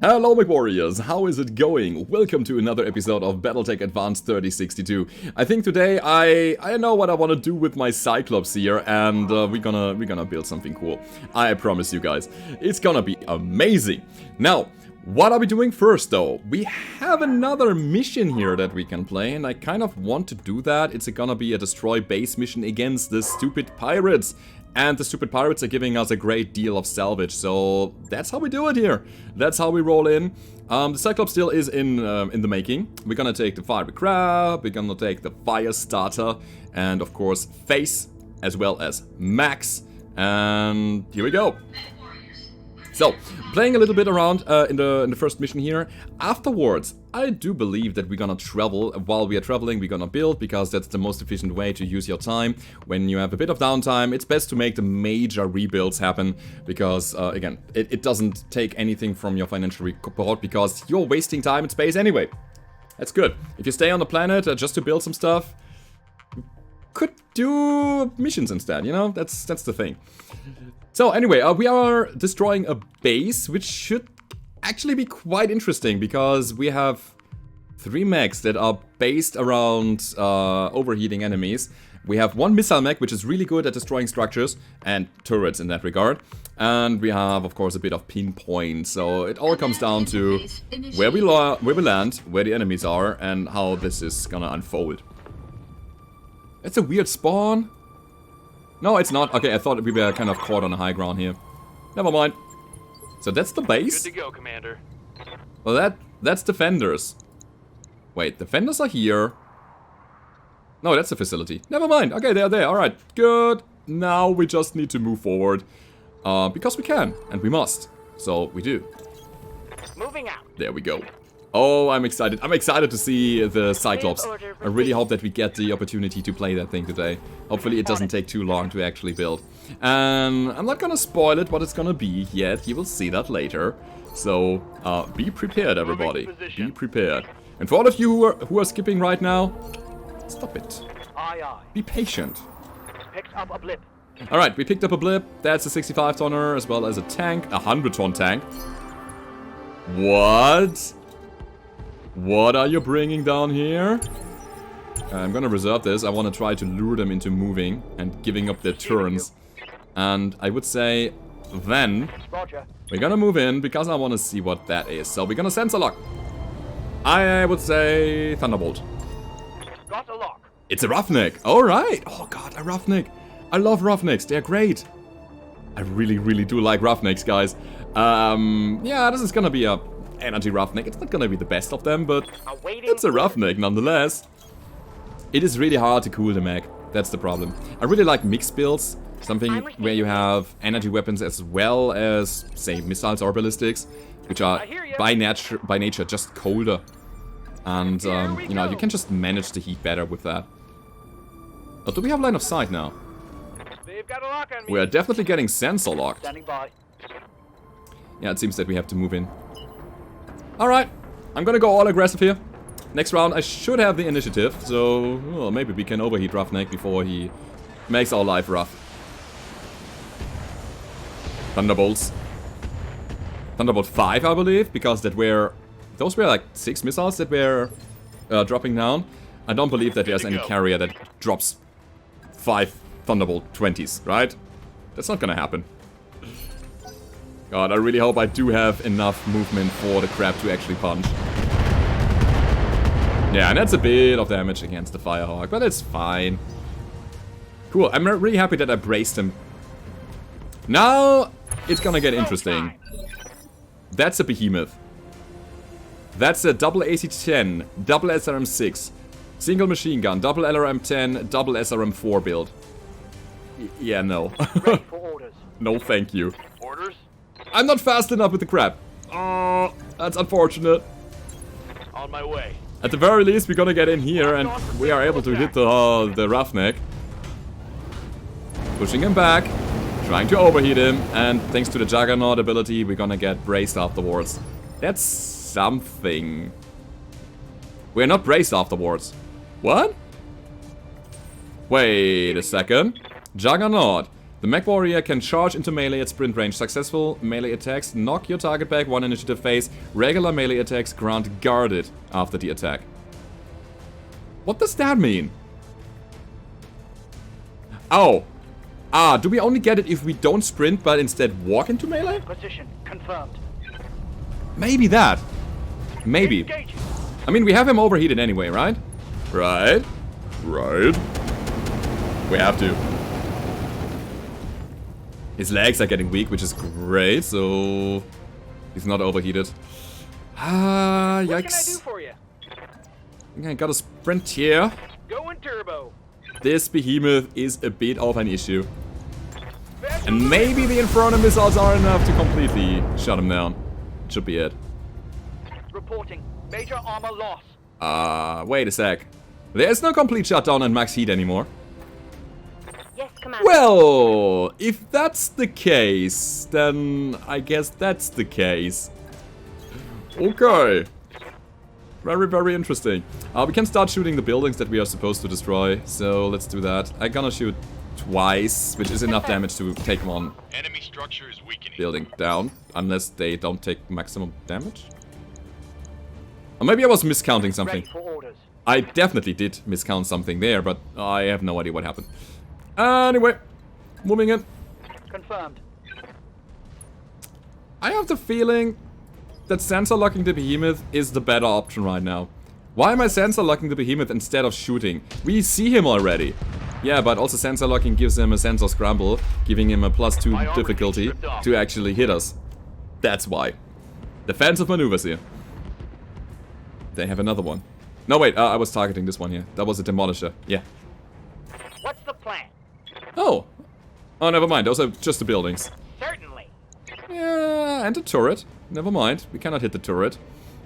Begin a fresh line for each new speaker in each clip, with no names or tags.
Hello Mech Warriors, how is it going? Welcome to another episode of Battletech Advanced 3062. I think today I know what I want to do with my Cyclops here, and we're gonna build something cool. I promise you guys, it's gonna be amazing. Now, what are we doing first though? We have another mission here that we can play, and I kind of want to do that. It's gonna be a destroy base mission against the stupid pirates. And the stupid pirates are giving us a great deal of salvage, so that's how we do it here. That's how we roll in. The Cyclops still is in the making. We're gonna take the Fiery Crab, we're gonna take the Fire Starter, and of course Face, as well as Mechs. And here we go. So, playing a little bit around in the first mission here. Afterwards, I do believe that we're gonna travel. While we are traveling, we're gonna build, because that's the most efficient way to use your time. When you have a bit of downtime, it's best to make the major rebuilds happen, because, again, it doesn't take anything from your financial report, because you're wasting time and space anyway. That's good. If you stay on the planet just to build some stuff, could do missions instead, you know? That's the thing. So anyway, we are destroying a base, which should actually be quite interesting, because we have 3 mechs that are based around overheating enemies. We have 1 missile mech, which is really good at destroying structures and turrets in that regard. And we have, of course, a bit of pinpoint. So it all comes down to where we land, where the enemies are, and how this is gonna unfold. That's a weird spawn. No, it's not. Okay, I thought we were kind of caught on a high ground here. Never mind. So that's the base?
Good to go, Commander.
Well, that's defenders. Wait, defenders are here. No, that's the facility. Never mind. Okay, they're there. Alright, good. Now we just need to move forward. Because we can, and we must. So we do.
Moving out.
There we go. Oh, I'm excited. I'm excited to see the Cyclops. I really hope that we get the opportunity to play that thing today. Hopefully it doesn't take too long to actually build. And I'm not gonna spoil it what it's gonna be yet. You will see that later. So, be prepared, everybody. Be prepared. And for all of you who are skipping right now, stop it.
Aye, aye.
Be patient.
Picked up a blip.
Alright, we picked up a blip. That's a 65-tonner as well as a tank. A 100-ton tank. What? What are you bringing down here? I'm gonna reserve this. I want to try to lure them into moving and giving up their turns. And I would say then we're gonna move in, because I want to see what that is. So we're gonna sensor lock. I would say Thunderbolt.
Got a lock.
It's a Roughneck. Alright. Oh god, a Roughneck. I love Roughnecks. They're great. I really do like Roughnecks, guys. Yeah, this is gonna be a energy Roughneck. It's not gonna be the best of them, but it's a Roughneck nonetheless. It is really hard to cool the mech. That's the problem. I really like mixed builds. Something where you have energy weapons as well as, say, missiles or ballistics, which are by nature just colder. And, you know, you can just manage the heat better with that. Oh, do we have line of sight now?
They've got a lock on me.
We're definitely getting sensor locked.
Standing by.
Yeah, it seems that we have to move in. Alright, I'm gonna go all aggressive here. Next round I should have the initiative, so well, maybe we can overheat Roughneck before he makes our life rough. Thunderbolts. Thunderbolt 5, I believe, because those were like 6 missiles that were dropping down. I don't believe that there's any carrier that drops 5 Thunderbolt 20s, right? That's not gonna happen. God, I really hope I do have enough movement for the crab to actually punch. Yeah, and that's a bit of damage against the Firehawk, but it's fine. Cool, I'm really happy that I braced him. Now, it's gonna get interesting. That's a behemoth. That's a double AC-10, double SRM-6, single machine gun, double LRM-10, double SRM-4 build. Yeah, no.
Ready for orders.
No, thank you.
Orders?
I'm not fast enough with the crab. Oh, that's unfortunate.
On my way.
At the very least, we're gonna get in here and we are able to hit the Roughneck. Pushing him back, trying to overheat him, and thanks to the Juggernaut ability, we're gonna get braced afterwards. That's something. We're not braced afterwards. What? Wait a second. Juggernaut. The Mech Warrior can charge into melee at sprint range. Successful melee attacks knock your target back 1 initiative phase. Regular melee attacks grant guarded after the attack. What does that mean? Oh. Ah, do we only get it if we don't sprint but instead walk into melee?
Position confirmed.
Maybe that. Maybe.
Engaging.
I mean, we have him overheated anyway, right? Right. Right. We have to. His legs are getting weak, which is great, so... he's not overheated. Ah, yikes.
What can I do for you?
I gotta sprint here.
Going turbo.
This behemoth is a bit of an issue. And maybe the Inferno missiles are enough to completely shut him down. Should be it.
Reporting. Major armor loss.
Wait a sec. There's no complete shutdown and max heat anymore.
Yes, Commander.
Well, if that's the case, then I guess that's the case. Okay. Very, very interesting. We can start shooting the buildings that we are supposed to destroy, so let's do that. I'm gonna shoot twice, which is enough damage to take one
Enemy structure is weakening.
building down, unless they don't take maximum damage. Or maybe I was miscounting something.
Ready for orders.
I definitely did miscount something there, but I have no idea what happened. Anyway, moving in.
Confirmed.
I have the feeling that sensor locking the behemoth is the better option right now. Why am I sensor locking the behemoth instead of shooting? We see him already. Yeah, but also sensor locking gives him a sensor scramble, giving him a +2 difficulty to actually hit us. That's why. Defensive maneuvers here. They have another one. No, wait, I was targeting this one here. That was a demolisher. Yeah.
What's the plan?
Oh. Oh, never mind. Those are just the buildings.
Certainly.
Yeah, and the turret. Never mind. We cannot hit the turret.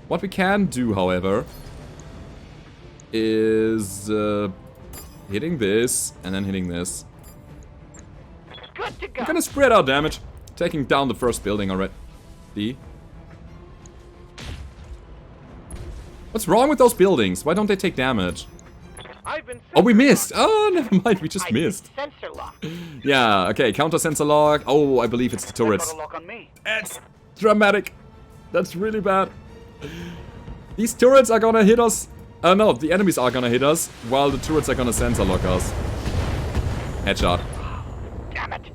What we can do, however, is hitting this and then hitting this.
Good to go.
We're gonna spread our damage, taking down the first building already. What's wrong with those buildings? Why don't they take damage?
I've been
Oh, we missed. Oh, never mind. We just missed.
Sensor lock.
Yeah, okay. Counter sensor lock. Oh, I believe it's the
Got
turrets.
a lock on me.
It's dramatic. That's really bad. These turrets are gonna hit us. No, the enemies are gonna hit us, while the turrets are gonna sensor lock us. Headshot.
Damn it.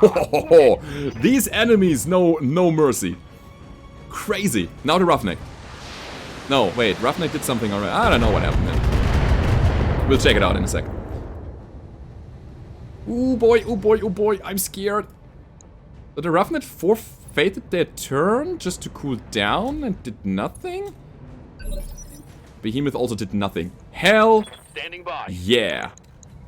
Oh, these enemies know no mercy. Crazy. Now the Roughneck. No, wait. Roughneck did something already. I don't know what happened then. We'll check it out in a sec. Ooh boy, ooh boy, ooh boy. I'm scared. But the Roughneck forfeited their turn just to cool down and did nothing? Behemoth also did nothing. Hell
Standing by.
yeah.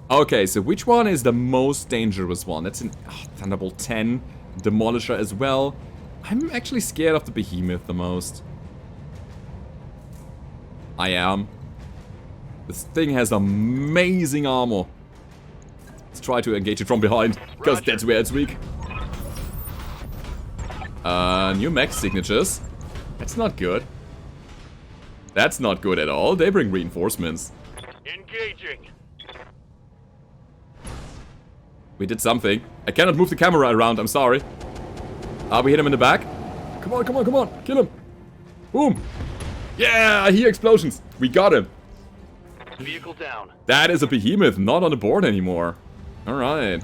Okay, so which one is the most dangerous one? That's an Thunderbolt 10. Demolisher as well. I'm actually scared of the Behemoth the most. I am. This thing has amazing armor. Let's try to engage it from behind, because that's where it's weak. New mech signatures. That's not good. That's not good at all. They bring reinforcements.
Engaging.
We did something. I cannot move the camera around, I'm sorry. We hit him in the back. Come on, come on, come on. Kill him. Boom. Yeah, I hear explosions. We got him.
Vehicle down.
That is a behemoth, not on the board anymore. Alright.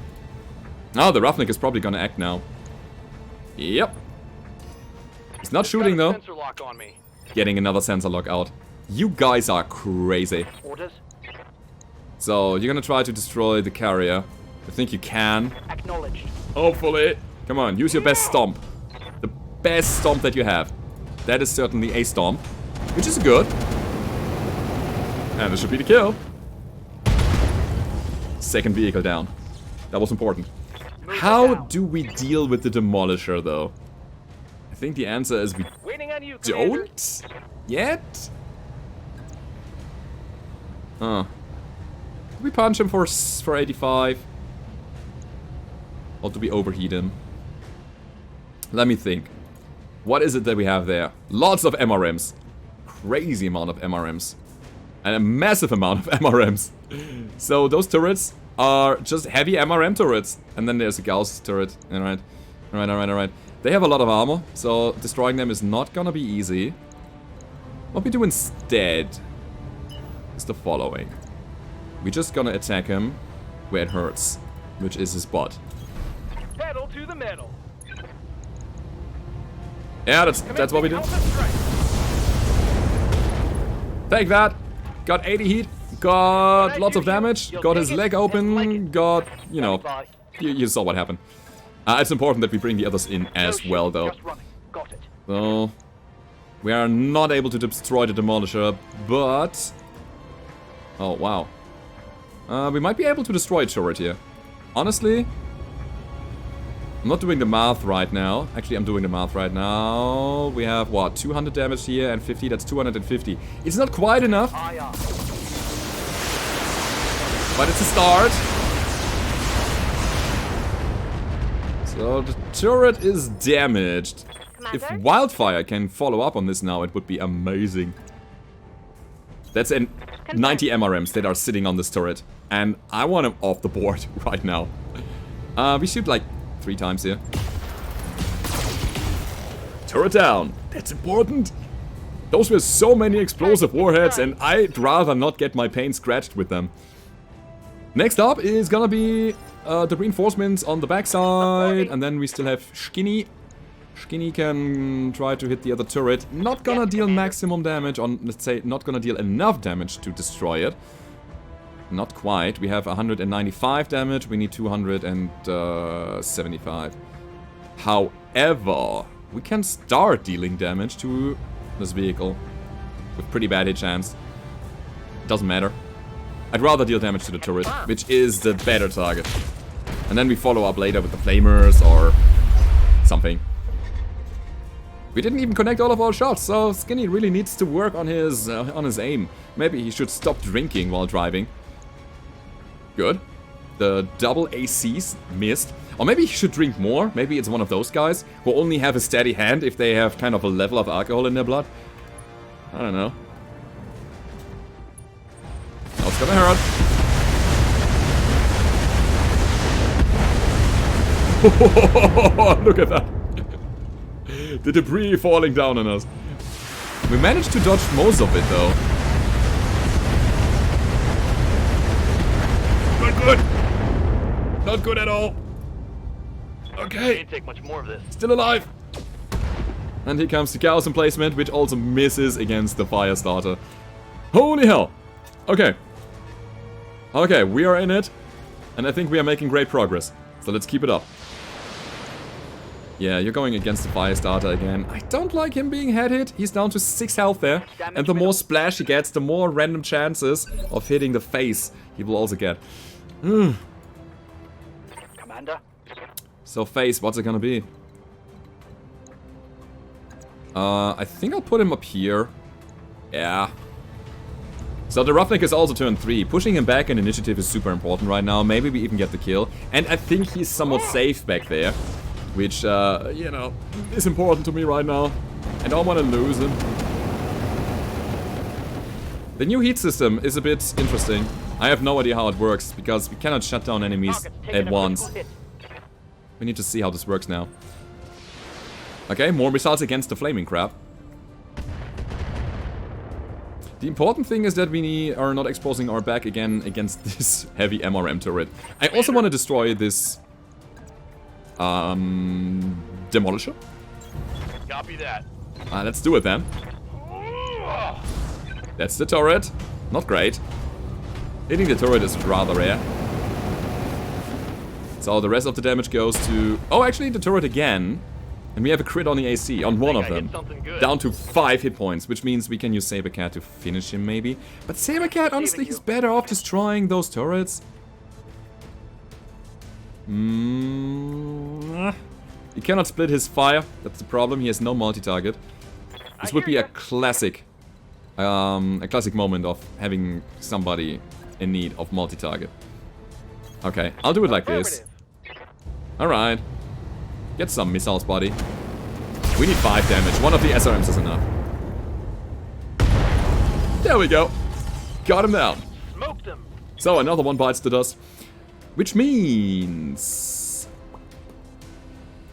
Now the Roughneck is probably gonna act now. Yep. He's not shooting though.
Sensor lock on me.
Getting another sensor lock out. You guys are crazy.
Orders.
So, you're gonna try to destroy the carrier. I think you can.
Acknowledged.
Hopefully. Come on, use your best stomp. The best stomp that you have. That is certainly a stomp. Which is good. And this should be the kill. Second vehicle down. That was important. How do we deal with the Demolisher, though? I think the answer is we
Waiting on you, Commander.
don't yet. Do we punch him for 85? Or do we overheat him? Let me think. What is it that we have there? Lots of MRMs. Crazy amount of MRMs. And a massive amount of MRMs. So those turrets are just heavy MRM turrets. And then there's a Gauss turret. Alright. Alright. They have a lot of armor, so destroying them is not gonna be easy. What we do instead is the following. We're just gonna attack him where it hurts, which is his butt.
Pedal to the metal.
Yeah, that's what we do. Take that. Got 80 heat. Got lots of damage. Got his leg open. Got, you know, you saw what happened. It's important that we bring the others in as well, though. So, we are not able to destroy the Demolisher, but... Oh, wow. We might be able to destroy a turret here. Honestly, I'm not doing the math right now. Actually, I'm doing the math right now. We have, what, 200 damage here and 50, that's 250. It's not quite enough. But it's a start. So the turret is damaged.
Commander?
If Wildfire can follow up on this now, it would be amazing. That's 90 MRMs that are sitting on this turret. And I want him off the board right now. We shoot like 3 times here. Turret down. That's important. Those were so many explosive warheads and I'd rather not get my paint scratched with them. Next up is gonna be the reinforcements on the backside. And then we still have Skinny. Skinny can try to hit the other turret. Not gonna deal maximum damage on, let's say, not gonna deal enough damage to destroy it. Not quite. We have 195 damage. We need 275. However, we can start dealing damage to this vehicle with pretty bad hit chance. Doesn't matter. I'd rather deal damage to the turret, which is the better target. And then we follow up later with the flamers or something. We didn't even connect all of our shots, so Skinny really needs to work on his aim. Maybe he should stop drinking while driving. Good. The double ACs missed. Or maybe he should drink more. Maybe it's one of those guys who only have a steady hand if they have kind of a level of alcohol in their blood. I don't know. Oh, it's gonna hurt. Look at that. The debris falling down on us. We managed to dodge most of it, though. Not good. Not good at all. Okay.
Can't take much more of this.
Still alive. And here comes the Chaos Emplacement, which also misses against the Fire Starter. Holy hell. Okay. Okay, we are in it. And I think we are making great progress. So let's keep it up. Yeah, you're going against the Fire Starter again. I don't like him being head hit. He's down to 6 health there. And the more splash he gets, the more random chances of hitting the face he will also get.
Commander?
So face, what's it gonna be? I think I'll put him up here. Yeah. So the Roughneck is also turn 3. Pushing him back in initiative is super important right now. Maybe we even get the kill. And I think he's somewhat safe back there. Which, you know, is important to me right now. I don't want to lose him. The new heat system is a bit interesting. I have no idea how it works, because we cannot shut down enemies at once. We need to see how this works now. Okay, more missiles against the flaming crab. The important thing is that we are not exposing our back again against this heavy MRM turret. I also want to destroy this Demolisher.
Copy that.
Let's do it then. That's the turret. Not great. Hitting the turret is rather rare. So the rest of the damage goes to... Oh, actually the turret again. And we have a crit on the AC, on one of them. Down to 5 hit points, which means we can use Sabercat to finish him maybe. But Sabercat, honestly, he's better off destroying those turrets. He cannot split his fire. That's the problem. He has no multi-target. This would be a classic moment of having somebody in need of multi-target. Okay, I'll do it like this. Alright. Get some missiles, buddy. We need 5 damage. One of the SRMs is enough. There we go. Got him down.
Smoked him.
So another one bites the dust. Which means...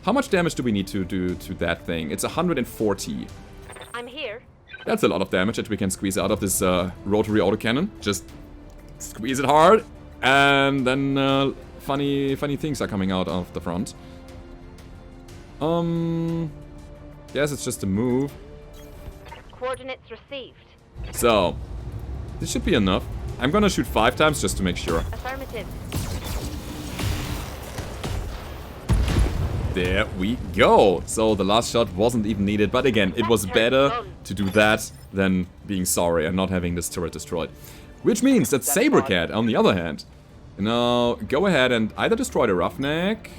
How much damage do we need to do to that thing? It's 140.
I'm here.
That's a lot of damage that we can squeeze out of this rotary autocannon. Just squeeze it hard, and then funny things are coming out of the front. Yes, it's just a move.
Coordinates received.
So, this should be enough. I'm gonna shoot 5 times just to make sure.
Affirmative.
There we go. So the last shot wasn't even needed, but again, it was better to do that than being sorry and not having this turret destroyed. Which means that Sabercat, on the other hand, now go ahead and either destroy the Roughneck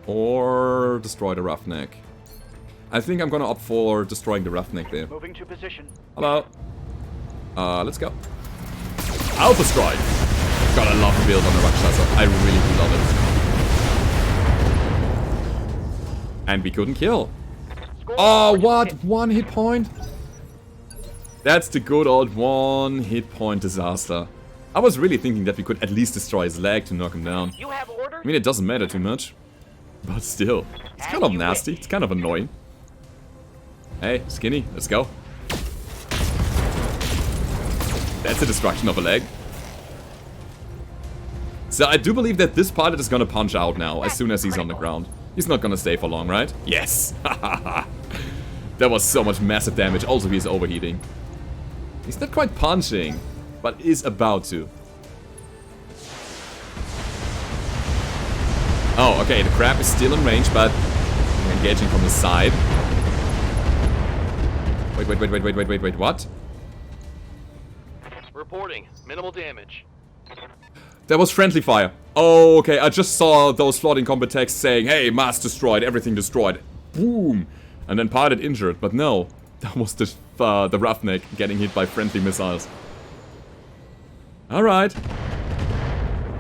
or destroy the Roughneck. I think I'm gonna opt for destroying the Roughneck there.
Moving to position.
Hello. Let's go. Alpha Strike. God, I love the build on the Rakshasa. I really do love it. And we couldn't kill. Oh, what? 1 hit point? That's the good old 1 hit point disaster. I was really thinking that we could at least destroy his leg to knock him down.
You have orders?
I mean, it doesn't matter too much. But still, it's kind of nasty. It's kind of annoying. Hey, Skinny, let's go. That's a destruction of a leg. So I do believe that this pilot is gonna punch out now as soon as he's on the ground. He's not gonna stay for long, right? Yes! That was so much massive damage. Also, he's overheating. He's not quite punching, but is about to. Oh, okay, the crab is still in range, but I'm engaging from the side. Wait, what?
Reporting. Minimal damage.
That was friendly fire. Oh, okay, I just saw those floating combat texts saying, hey, mass destroyed, everything destroyed. Boom! And then pilot injured, but no. That was the Roughneck getting hit by friendly missiles. Alright.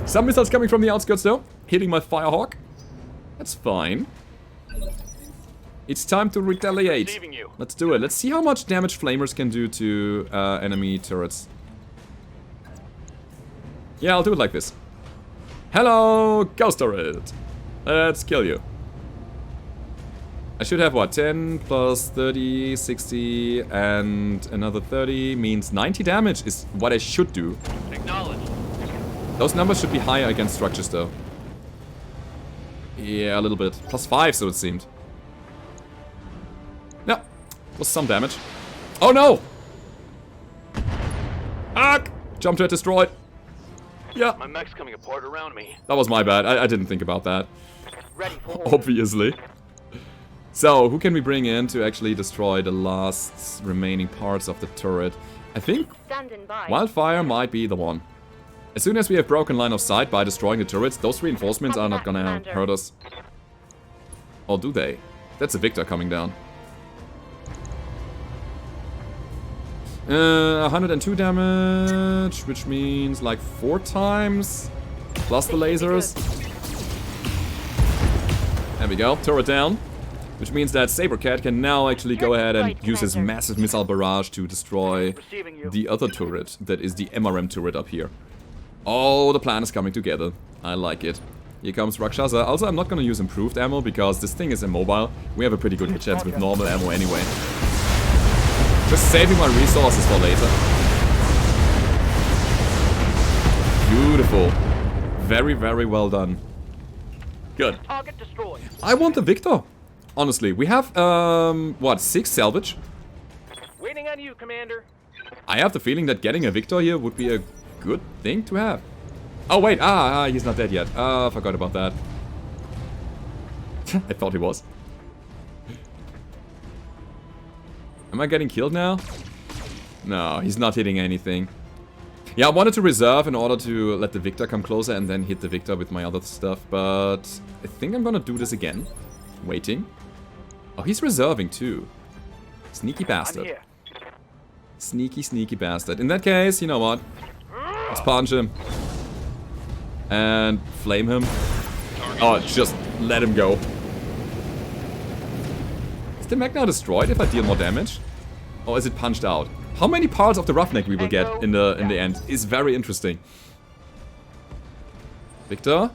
Some missiles coming from the outskirts though, hitting my Firehawk. That's fine. It's time to retaliate. Let's do it. Let's see how much damage flamers can do to enemy turrets. Yeah, I'll do it like this. Hello, ghost turret. Let's kill you. I should have what? 10 plus 30, 60, and another 30 means 90 damage is what I should do.
Acknowledged.
Those numbers should be higher against structures though. Yeah, a little bit. Plus 5, so it seemed. Yeah, was some damage. Oh no! Ark! Jump jet destroyed. Yeah.
My mech's coming apart around me.
That was my bad. I didn't think about that.
Ready for
Obviously. So, who can we bring in to actually destroy the last remaining parts of the turret? I think
Standing by.
Wildfire might be the one. As soon as we have broken line of sight by destroying the turrets, those reinforcements are not gonna hurt us. Or do they? That's a Victor coming down. 102 damage, which means like 4 times. Plus the lasers. There we go, turret down. Which means that Sabercat can now actually go ahead and use his massive missile barrage to destroy the other turret. That is the MRM turret up here. Oh, the plan is coming together. I like it. Here comes Rakshasa. Also, I'm not gonna use improved ammo because this thing is immobile. We have a pretty good hit chance with normal ammo anyway. Just saving my resources for later. Beautiful. Very, very well done. Good.
target destroyed.
I want the Victor. Honestly, we have, what, 6 salvage?
Waiting on you, Commander.
I have the feeling that getting a Victor here would be a good thing to have. Oh, wait, he's not dead yet. I forgot about that. I thought he was. Am I getting killed now? No, he's not hitting anything. Yeah, I wanted to reserve in order to let the Victor come closer and then hit the Victor with my other stuff, but I think I'm gonna do this again. Waiting. Oh, he's reserving too. Sneaky bastard. Sneaky, sneaky bastard. In that case, you know what? Let's punch him. And flame him. Oh, just let him go. Is the mech now destroyed if I deal more damage? Or is it punched out? How many parts of the Roughneck we will get in the end is very interesting. Victor?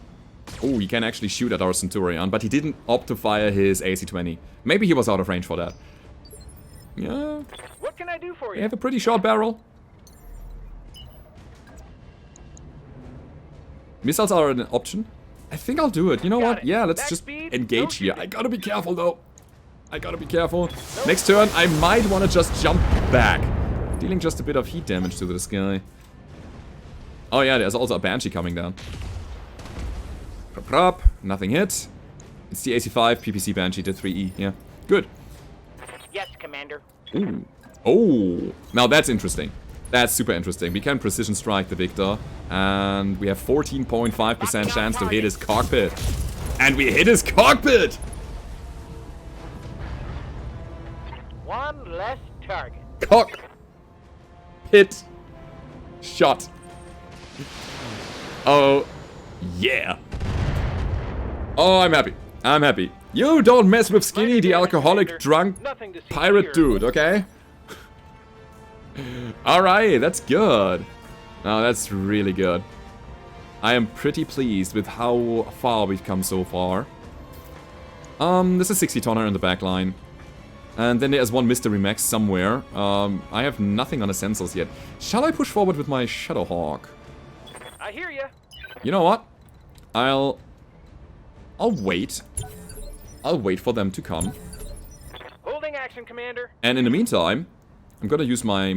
Oh, he can actually shoot at our Centurion, but he didn't opt to fire his AC-20. Maybe he was out of range for that. Yeah.
What can I do for
They
you?
have a pretty short barrel. Missiles are an option. I think I'll do it. You know
Got
what?
it.
Yeah, let's
Back
just
speed,
engage
no
here.
shooting.
I gotta be careful though. I gotta be careful. Next turn, I might want to just jump back. Dealing just a bit of heat damage to this guy. Oh yeah, there's also a Banshee coming down. Prop, prop. Nothing hit. It's the AC-5 PPC Banshee, the 3E. Yeah, good.
Yes, Commander.
Ooh. Oh, now that's interesting. That's super interesting. We can precision strike the Victor, and we have 14.5% chance to hit his cockpit. And we hit his cockpit!
One less target.
Cockpit shot. Oh, yeah. Oh, I'm happy. I'm happy. You don't mess with Skinny, the alcoholic, drunk
Nothing to see
pirate
here.
dude, okay? Alright, that's good. Oh, that's really good. I am pretty pleased with how far we've come so far. There's a 60-tonner in the back line. And then there's one mystery mech somewhere. I have nothing on the sensors yet. Shall I push forward with my Shadowhawk?
I hear ya.
You know what? I'll wait. I'll wait for them to come.
Holding action, Commander.
And in the meantime, I'm gonna use my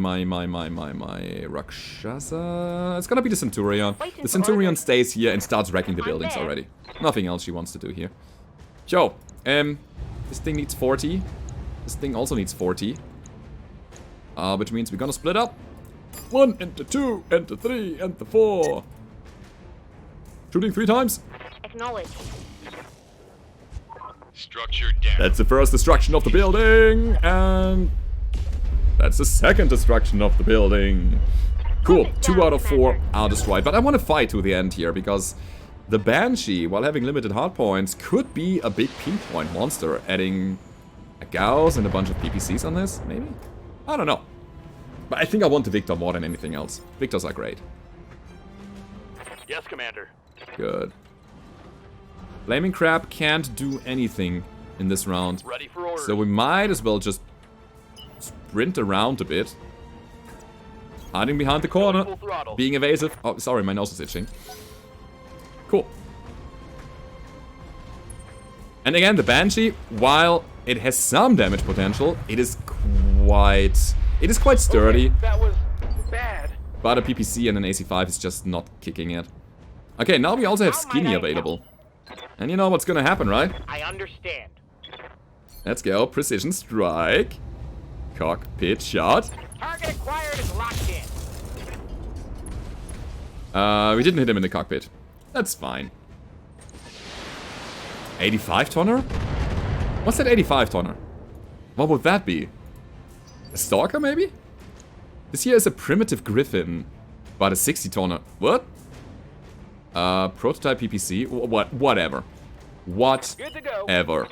Rakshasa. It's gonna be the Centurion. The Centurion stays here and starts wrecking the buildings already. Nothing else she wants to do here. Joe, this thing needs 40. This thing also needs 40. Which means we're gonna split up. 1 and the 2 and the 3 and the 4. Shooting 3 times.
Acknowledge.
Structure down.
That's the first destruction of the building, and that's the second destruction of the building. Cool, 2 out of 4 are destroyed. But I want to fight to the end here, because the Banshee, while having limited hardpoints, could be a big pinpoint monster, adding a Gauss and a bunch of PPCs on this, maybe? I don't know. But I think I want the Victor more than anything else. Victors are great.
Yes, Commander.
Good. Flaming Crab can't do anything in this round.
Ready for orders.
So we might as well just sprint around a bit. Hiding behind the corner.
Full throttle.
Being evasive. Oh, sorry, my nose is itching. Cool. And again, the Banshee, while it has some damage potential, it is quite sturdy.
Okay, that was bad.
But a PPC and an AC-5 is just not kicking it. Okay, now we also have Skinny available. And you know what's gonna happen, right?
I understand.
Let's go. Precision strike. Cockpit shot.
Target acquired is locked in.
We didn't hit him in the cockpit. That's fine. 85 tonner? What's that 85 tonner? What would that be? A Stalker, maybe? This here is a primitive Griffin, but a 60 tonner. What? Prototype PPC? Whatever.
Good to go.
Whatever.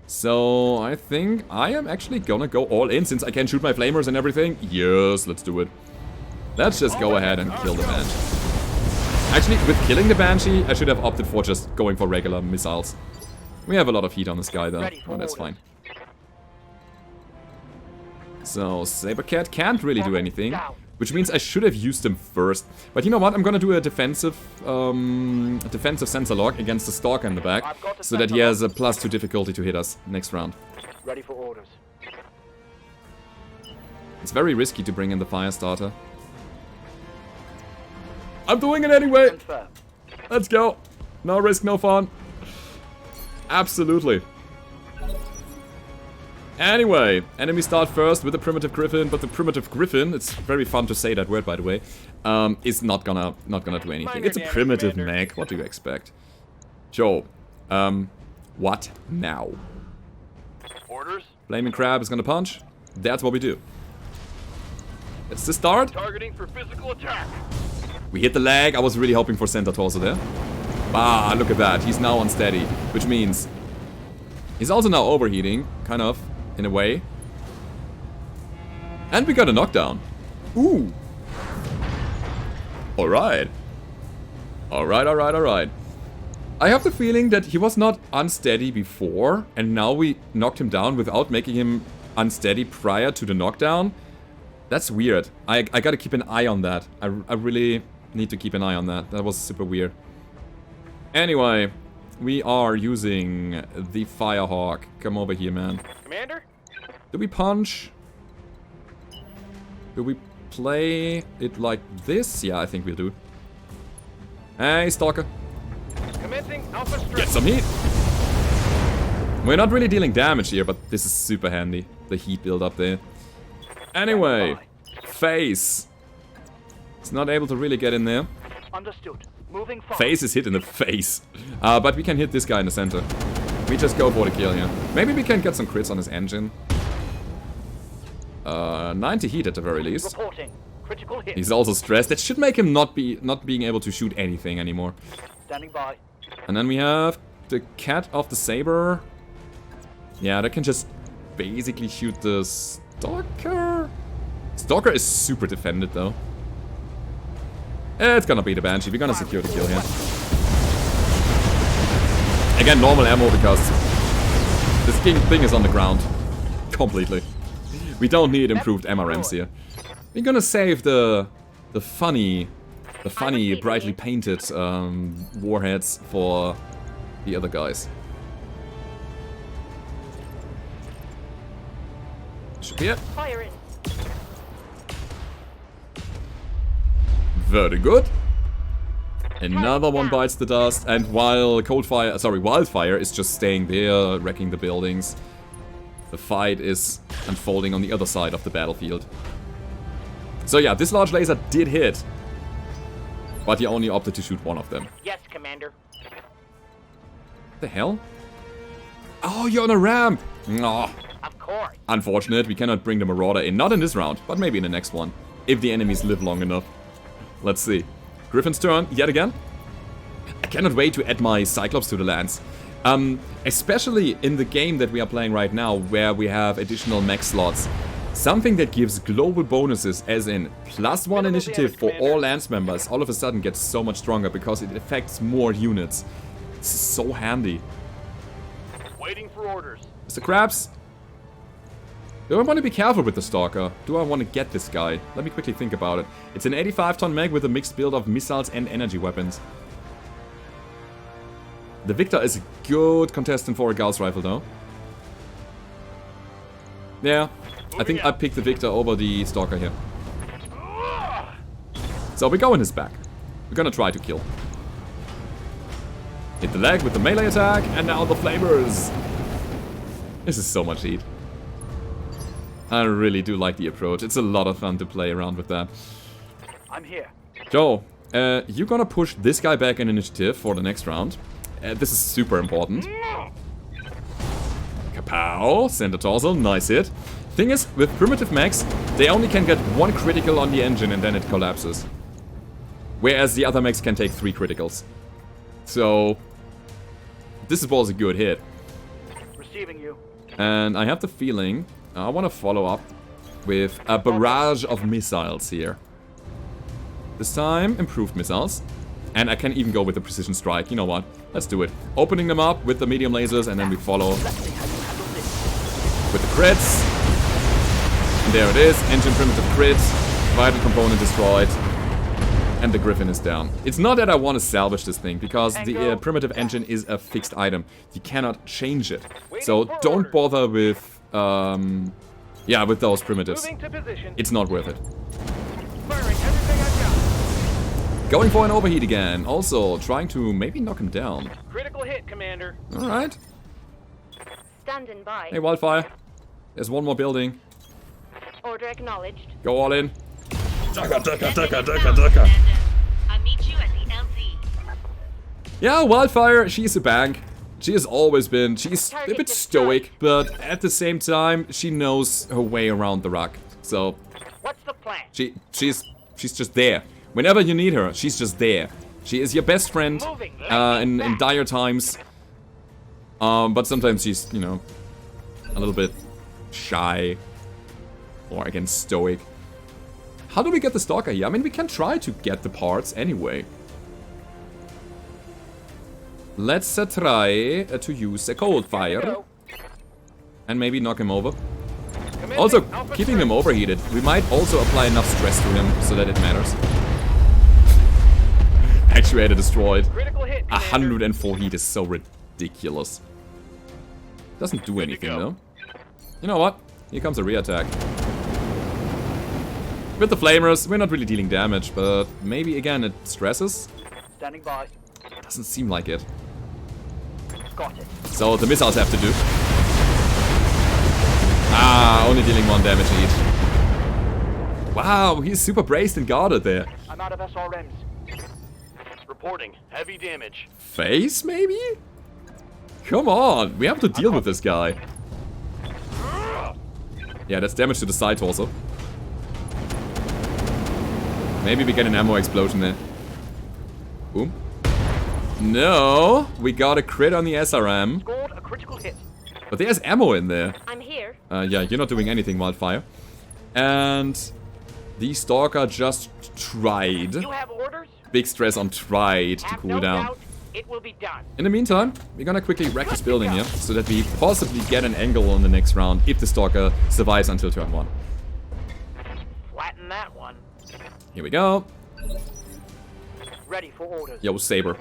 So, I think I am actually gonna go all in since I can shoot my flamers and everything. Yes, let's do it. Let's just go ahead and kill the Banshee. Actually, with killing the Banshee, I should have opted for just going for regular missiles. We have a lot of heat on this guy though. Oh, that's fine. So, Sabercat can't really do anything, which means I should have used him first. But you know what? I'm gonna do a defensive sensor lock against the Stalker in the back, so that he has a +2 difficulty to hit us next round.
Ready for orders.
It's very risky to bring in the fire starter. I'm doing it anyway!
Confirmed.
Let's go! No risk, no fun. Absolutely. Anyway, enemy start first with the Primitive Griffin, but the Primitive Griffin, it's very fun to say that word by the way, is not gonna do anything. It's a primitive mech, what do you expect? Joe, what now?
Orders.
Flaming Crab is gonna punch. That's what we do. It's the start.
Targeting for physical attack.
We hit the leg. I was really hoping for center torso there. Ah, look at that. He's now unsteady, which means he's also now overheating, kind of, in a way. And we got a knockdown. Ooh. Alright. Alright. I have the feeling that he was not unsteady before, and now we knocked him down without making him unsteady prior to the knockdown. That's weird. I gotta keep an eye on that. I really need to keep an eye on that. That was super weird. Anyway, we are using the Firehawk. Come over here, man.
Commander?
Do we punch? Do we play it like this? Yeah, I think we'll do. Hey, Stalker.
Commencing Alpha Strike.
Get some heat. We're not really dealing damage here, but this is super handy. The heat build up there. Anyway, face. It's not able to really get in there.
Understood. Moving forward.
Face is hit in the face. But we can hit this guy in the center. We just go for the kill here. Maybe we can get some crits on his engine. 90 heat at the very least.
Reporting. Critical hit.
He's also stressed. That should make him not being able to shoot anything anymore.
Standing by.
And then we have the Cat of the Saber. Yeah, that can just basically shoot the Stalker. Stalker is super defended though. It's gonna be the Banshee. We're gonna secure the kill here. Again, normal ammo because this thing is on the ground. Completely. We don't need improved MRMs here. We're gonna save the funny, brightly painted warheads for the other guys. Should be it.
Fire in.
Very good. Another one bites the dust, and while Wildfire is just staying there, wrecking the buildings, the fight is unfolding on the other side of the battlefield. So yeah, this large laser did hit, but he only opted to shoot one of them.
Yes, Commander.
The hell? Oh, you're on a ramp! Oh,
Of course.
unfortunate, we cannot bring the Marauder in. Not in this round, but maybe in the next one. If the enemies live long enough. Let's see. Griffin's turn, yet again. I cannot wait to add my Cyclops to the lands. Especially in the game that we are playing right now, where we have additional mech slots. Something that gives global bonuses, as in +1 initiative for all lance members, all of a sudden gets so much stronger because it affects more units. This is so handy.
Waiting for orders.
Mr. Krabs? Do I want to be careful with the Stalker? Do I want to get this guy? Let me quickly think about it. It's an 85-ton mech with a mixed build of missiles and energy weapons. The Victor is a good contestant for a Gauss rifle, though. Yeah, I think I picked the Victor over the Stalker here. So we go in his back. We're gonna try to kill. Hit the leg with the melee attack, and now the flamers. This is so much heat. I really do like the approach. It's a lot of fun to play around with that.
I'm here.
Joe, you're gonna push this guy back in initiative for the next round. This is super important. Kapow! Center torso, nice hit. Thing is, with primitive mechs, they only can get 1 critical on the engine and then it collapses. Whereas the other mechs can take 3 criticals. So, this was a good hit.
Receiving you.
And I have the feeling I want to follow up with a barrage of missiles here. This time, improved missiles. And I can even go with the precision strike. You know what? Let's do it. Opening them up with the medium lasers, and then we follow with the crits. And there it is. Engine primitive crit. Vital component destroyed. And the Griffin is down. It's not that I want to salvage this thing, because the primitive engine is a fixed item. You cannot change it. So don't bother with, yeah, with those primitives. It's not worth it.
Firing everything I got.
Going for an overheat again. Also, trying to maybe knock him down.
Critical hit, Commander.
Alright.
Standing by.
Hey, Wildfire. There's one more building.
Order acknowledged.
Go all in.
I'll meet you at the LZ.
Yeah, Wildfire, she's a bank. She has always been. She's a bit stoic, but at the same time, she knows her way around the rock. So,
What's the plan?
she's just there. Whenever you need her, she's just there. She is your best friend in dire times. But sometimes she's, you know, a little bit shy. Or against Stoic. How do we get the Stalker here? I mean, we can try to get the parts anyway. Let's try to use a cold fire. And maybe knock him over. Also, keeping him overheated. We might also apply enough stress to him so that it matters. Actuator destroyed. 104 heat is so ridiculous. Doesn't do anything though. You know what? Here comes a re-attack. With the flamers, we're not really dealing damage, but maybe again it stresses?
Standing by.
Doesn't seem like it.
Got it.
So the missiles have to do. Ah, only dealing 1 damage each. Wow, he's super braced and guarded there.
I'm out of SRMs.
Reporting heavy damage.
Face, maybe? Come on, we have to deal with this guy. Yeah, that's damage to the side torso. Maybe we get an ammo explosion there. Boom. No, we got a crit on the SRM.
Scored a critical hit.
But there's ammo in there.
I'm here.
Yeah, you're not doing anything, Wildfire. And the Stalker just tried.
You have orders?
Big stress on tried to
Have
cool
no
down.
doubt it will be done.
In the meantime, we're gonna quickly wreck this building here, so that we possibly get an angle on the next round if the Stalker survives until turn 1.
Flatten that one.
Here we go.
Ready for orders.
Yo, Saber.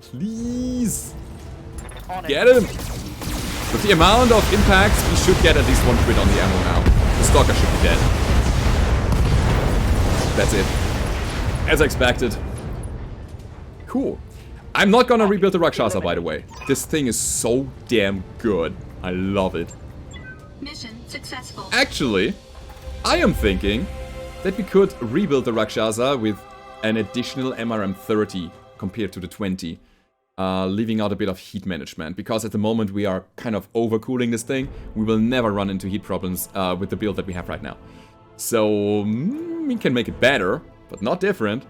Please.
On
Get him. With the amount of impacts, we should get at least 1 crit on the ammo now. The Stalker should be dead. That's it. As expected. Cool. I'm not gonna rebuild the Rakshasa, by the way. This thing is so damn good. I love it.
Mission successful.
Actually, I am thinking that we could rebuild the Rakshasa with an additional MRM 30 compared to the 20. Leaving out a bit of heat management, because at the moment we are kind of overcooling this thing. We will never run into heat problems with the build that we have right now. So, we can make it better, but not different.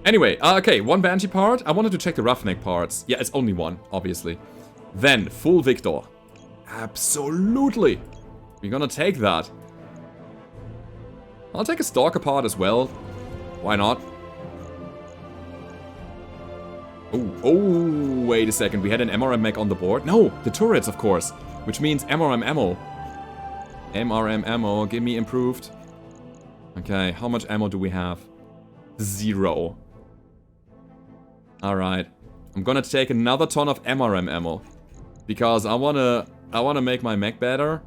Anyway, okay, 1 Banshee part. I wanted to check the Roughneck parts. Yeah, it's only 1, obviously. Then, full Victor. Absolutely. We're gonna take that. I'll take a Stalker part as well. Why not? Oh, wait a second. We had an MRM mech on the board. No, the turrets, of course. Which means MRM ammo. MRM ammo, give me improved. Okay, how much ammo do we have? 0. Alright. I'm gonna take another ton of MRM ammo. Because I wanna make my mech better.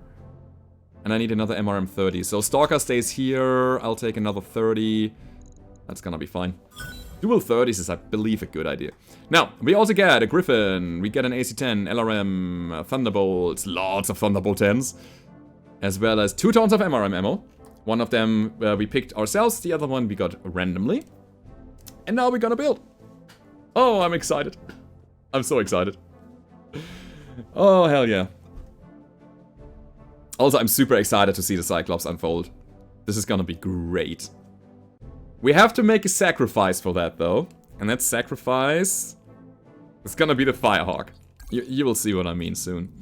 And I need another MRM 30. So Stalker stays here. I'll take another 30. That's gonna be fine. Dual 30s is, I believe, a good idea. Now, we also get a Griffin. We get an AC-10, LRM, Thunderbolts, lots of Thunderbolt 10s. As well as 2 tons of MRM ammo. One of them we picked ourselves, the other one we got randomly. And now we're gonna build. Oh, I'm excited. I'm so excited. Oh, hell yeah. Also, I'm super excited to see the Cyclops unfold. This is gonna be great. We have to make a sacrifice for that, though. And that sacrifice is gonna be the Firehawk. You will see what I mean soon.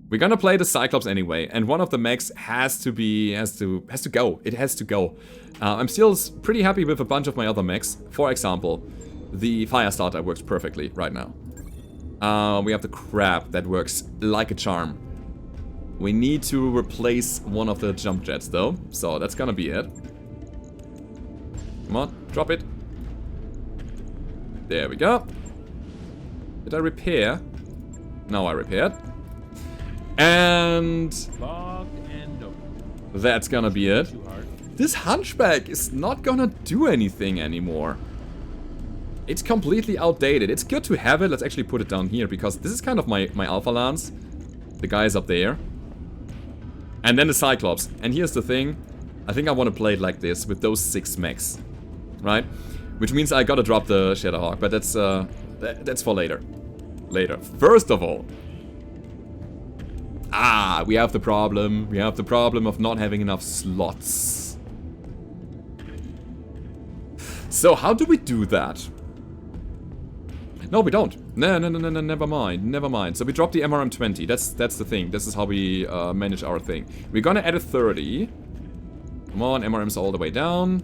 We're gonna play the Cyclops anyway, and one of the mechs has to go. It has to go. I'm still pretty happy with a bunch of my other mechs. For example, the Firestarter works perfectly right now. We have the Crab that works like a charm. We need to replace one of the jump jets though, so that's gonna be it. Come on, drop it. There we go. Did I repair? No, I repaired. And that's gonna be it. This Hunchback is not gonna do anything anymore. It's completely outdated. It's good to have it. Let's actually put it down here, because this is kind of my Alpha Lance. The guy is up there. And then the Cyclops. And here's the thing. I think I want to play it like this, with those 6 mechs. Right? Which means I gotta drop the Shadowhawk, but that's for later. Later. First of all, we have the problem. We have the problem of not having enough slots. So how do we do that? No, we don't. No, never mind. Never mind. So we drop the MRM-20. That's the thing. This is how we manage our thing. We're gonna add a 30. Come on, MRM's all the way down.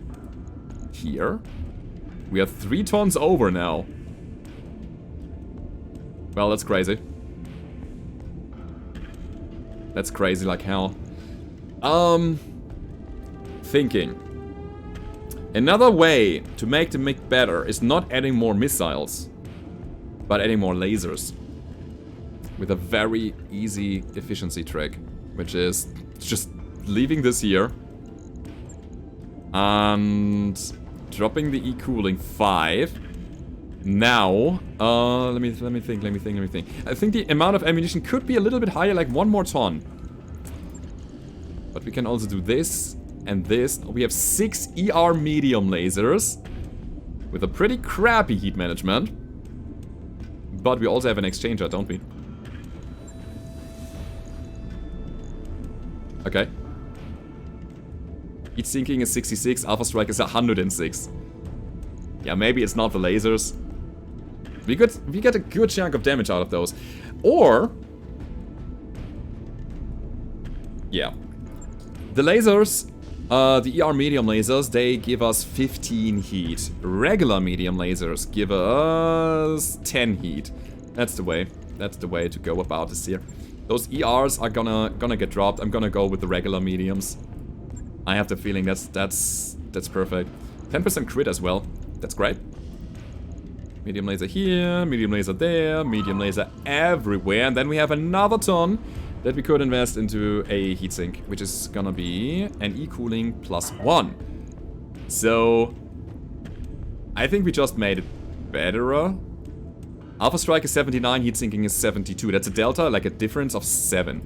Here. We are 3 tons over now. Well, that's crazy. That's crazy like hell. Thinking. Another way to make the Mech better is not adding more missiles, but adding more lasers. With a very easy efficiency trick, which is just leaving this here and dropping the E-cooling 5. Now, let me think. I think the amount of ammunition could be a little bit higher, like 1 more ton. But we can also do this and this. We have 6 ER medium lasers with a pretty crappy heat management. But we also have an exchanger, don't we? Okay. Heat sinking is 66, Alpha Strike is 106. Yeah, maybe it's not the lasers. We get a good chunk of damage out of those. Or... yeah. The lasers, the ER medium lasers, they give us 15 heat. Regular medium lasers give us 10 heat. That's the way. That's the way to go about this here. Those ERs are gonna get dropped. I'm gonna go with the regular mediums. I have the feeling that's perfect. 10% crit as well. That's great. Medium laser here, medium laser there, medium laser everywhere. And then we have another ton that we could invest into a heatsink, which is gonna be an E-cooling +1. So, I think we just made it better. Alpha Strike is 79, heatsinking is 72. That's a delta, like a difference of 7.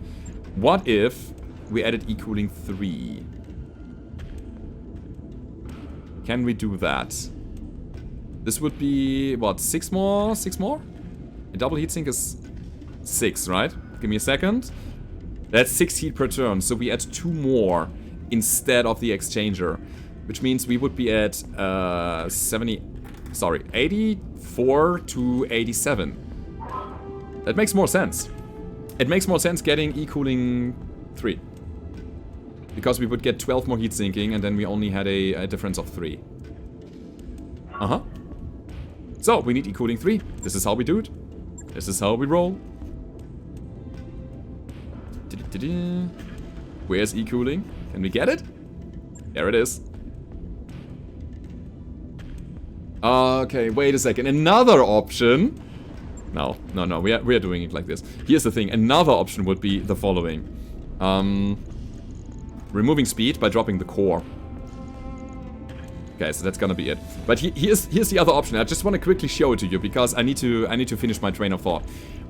What if we added E-cooling 3? Can we do that? This would be, what, 6 more? 6 more? A double heatsink is 6, right? Give me a second. That's 6 heat per turn, so we add 2 more instead of the exchanger. Which means we would be at 84 to 87. That makes more sense. It makes more sense getting E-cooling 3. Because we would get 12 more heat sinking and then we only had a difference of 3. Uh-huh. So, we need E-cooling 3. This is how we do it. This is how we roll. Where's E-cooling? Can we get it? There it is. Okay, wait a second. Another option. No. We are doing it like this. Here's the thing. Another option would be the following. Removing speed by dropping the core. Okay, so that's gonna be it. But here's the other option. I just want to quickly show it to you because I need to finish my train of thought.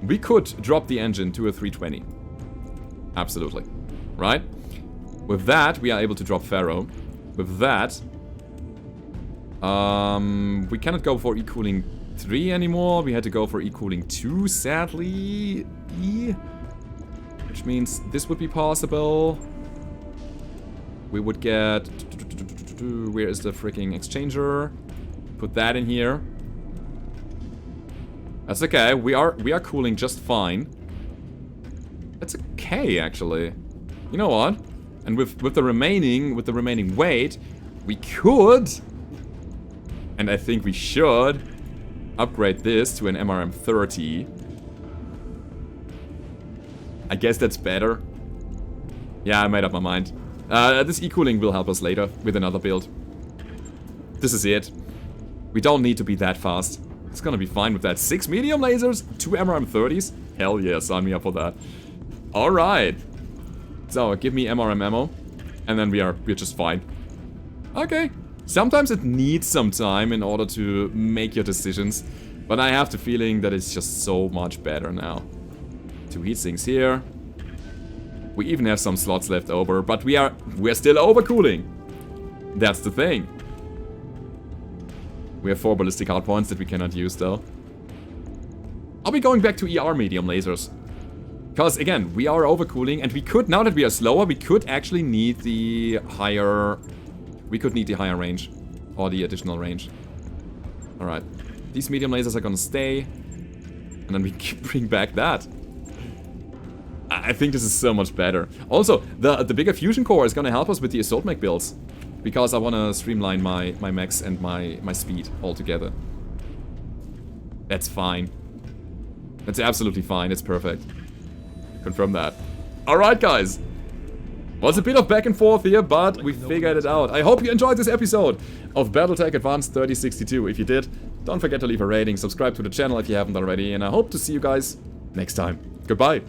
We could drop the engine to a 320. Absolutely. Right? With that, we are able to drop Pharaoh. With that, we cannot go for E-cooling 3 anymore. We had to go for E-cooling 2, sadly. Which means this would be possible. We would get... where is the freaking exchanger? Put that in here. That's okay. We are cooling just fine. That's okay, actually. You know what? And with the remaining weight, we could, and I think we should, upgrade this to an MRM-30. I guess that's better. Yeah, I made up my mind. This E-cooling will help us later with another build. This is it. We don't need to be that fast. It's gonna be fine with that. 6 medium lasers, 2 MRM-30s. Hell yeah, sign me up for that. Alright. So, give me MRM ammo. And then we're just fine. Okay. Sometimes it needs some time in order to make your decisions. But I have the feeling that it's just so much better now. 2 heatsinks here. We even have some slots left over, but we're still overcooling. That's the thing. We have 4 ballistic hardpoints that we cannot use though. I'll be going back to ER medium lasers. Because again, we are overcooling and we could, now that we are slower, we could actually need the higher... we could need the higher range. Or the additional range. Alright. These medium lasers are gonna stay. And then we can bring back that. I think this is so much better. Also, the bigger fusion core is gonna help us with the assault mech builds. Because I wanna streamline my mechs and my speed altogether. That's fine. That's absolutely fine, it's perfect. Confirm that. Alright guys. Was a bit of back and forth here, but we figured it out. I hope you enjoyed this episode of Battletech Advanced 3062. If you did, don't forget to leave a rating, subscribe to the channel if you haven't already, and I hope to see you guys next time. Goodbye.